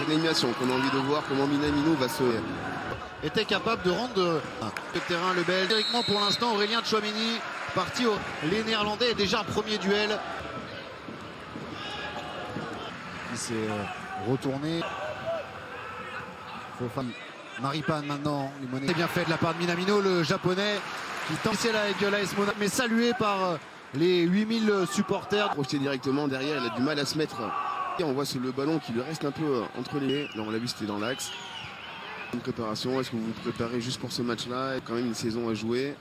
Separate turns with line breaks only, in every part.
cette animation qu'on a envie de voir, comment Minamino va se...
était capable de rendre le terrain le Belge. Directement pour l'instant, Aurélien Tchouaméni parti les Néerlandais est déjà un premier duel. Il s'est retourné. Maripane maintenant. C'est bien fait de la part de Minamino, le japonais qui tente avec l'AS Monaco, mais salué par les 8000 supporters.
Projeté directement derrière, il a du mal à se mettre. Et on voit le ballon qui lui reste un peu entre les mains. Là on l'a vu, c'était dans l'axe. Une préparation, est-ce que vous vous préparez juste pour ce match-là? Quand même une saison à jouer.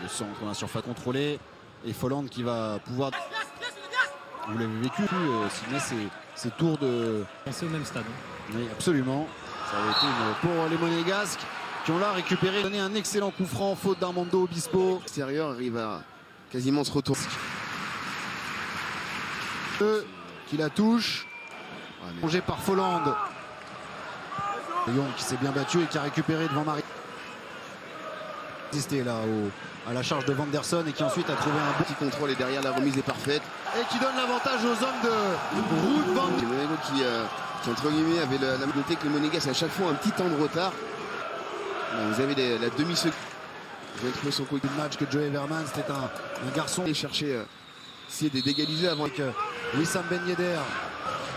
Le centre dans la surface contrôlée. Et Folland qui va pouvoir... Vous l'avez vécu, Sidney, ces tours de...
C'est au même stade.
Oui, absolument. Ça avait été pour les Monégasques qui ont là récupéré, donné un excellent coup franc, faute d'Armando Obispo.
L'extérieur arrive à quasiment se retourner.
Qui la touche. Plongé par Folland. De Jong qui s'est bien battu et qui a récupéré devant Marie. Résisté là à la charge de Vanderson et qui ensuite a trouvé un
petit contrôle et derrière la remise est parfaite.
Et qui donne l'avantage aux hommes de Ruud van.
C'est Monaco qui entre guillemets avait la noté que le Monégas à chaque fois un petit temps de retard. Là, vous avez la demi-seconde. Vous avez trouvé son coup de
match que Joey Verman, c'était un garçon.
Et chercher essayer d'égaliser avant
avec Wissam Ben Yedder.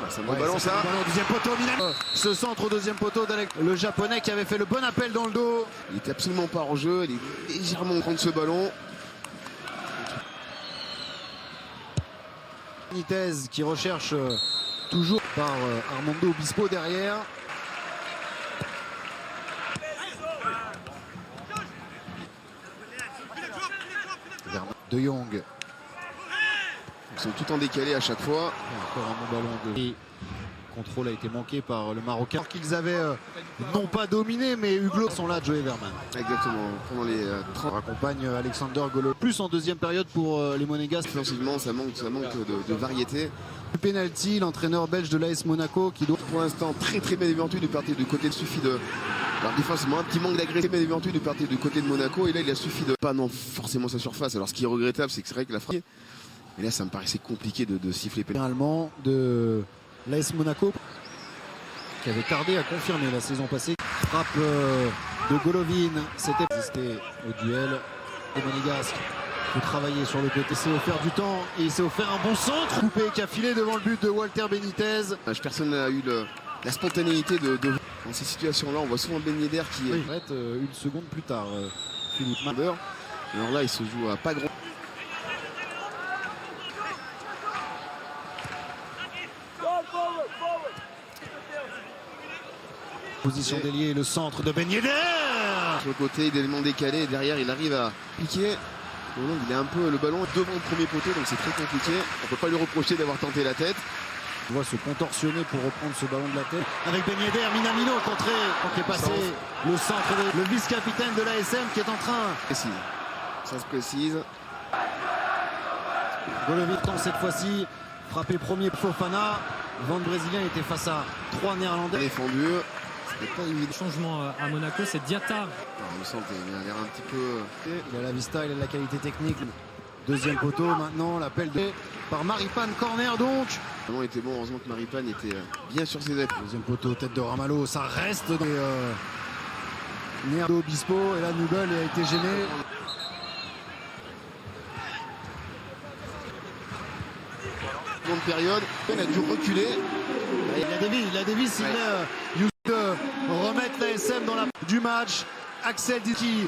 C'est un bon ballon ça.
Deuxième poteau, ce centre au deuxième poteau d'Alex, le japonais qui avait fait le bon appel dans le dos.
Il était absolument pas hors jeu, il est légèrement contre ce ballon.
Benitez qui recherche toujours par Armando Obispo derrière. De Jong.
Ils sont tout en décalé à chaque fois.
Encore un bon ballon de... Et le contrôle a été manqué par le Marocain. Alors qu'ils avaient non pas dominé, mais Hugo sont là, Joey Verman.
Exactement. Pendant les 30.
Accompagne Alexander Golo. Plus en deuxième période pour les Monégasques.
Offensivement, ça manque de variété.
Le penalty, l'entraîneur belge de l'AS Monaco qui doit...
Pour l'instant, très belle éventuelle du parti du côté. Il suffit de... Alors défensivement, un petit manque d'agressivité, belle éventuelle du parti du côté de Monaco. Et là, il a suffi de... Pas non forcément sa surface. Alors ce qui est regrettable, c'est que c'est vrai que la frappe... Mais là, ça me paraissait compliqué de siffler.
Allemand de l'AS Monaco qui avait tardé à confirmer la saison passée. Frappe de Golovin, c'était résisté au duel des Monégasques. Il faut travailler sur le côté, il s'est offert du temps et il s'est offert un bon centre. Coupé qui a filé devant le but de Walter Benitez.
Personne n'a eu la spontanéité dans ces situations-là. On voit souvent Ben Yedder qui est...
Arrête une seconde plus tard, Philippe Mander.
Alors là, il se joue à pas grand...
Position d'ailier, le centre de Ben Yedder.
Sur le côté, il est élément décalé. Derrière, il arrive à piquer. Donc, il est un peu le ballon devant le premier poteau, donc c'est très compliqué. On ne peut pas lui reprocher d'avoir tenté la tête.
On voit se contorsionner pour reprendre ce ballon de la tête. Avec Ben Yedder, Minamino contré, qui est passé le centre, le vice-capitaine de l'ASM qui est en train.
Précise. Ça se précise.
Golovin cette fois-ci, frappé premier Fofana. Le Brésilien était face à 3 Néerlandais.
Défendu. Pas évident.
Le changement à Monaco, c'est Diatta.
On le sent, il a l'air un petit peu...
Il a la vista, il a la qualité technique. Deuxième poteau, maintenant l'appel par Maripane, corner donc.
Le ballon était bon, heureusement que Maripane était bien sur ses épaules.
Deuxième poteau, tête de Ramalho, ça reste dans Nerdo Obispo. Et là, Nubel a été gêné.
Bonne période, il a dû reculer.
Il a dévié s'il de remettre l'ASM dans la du match. Axel Diki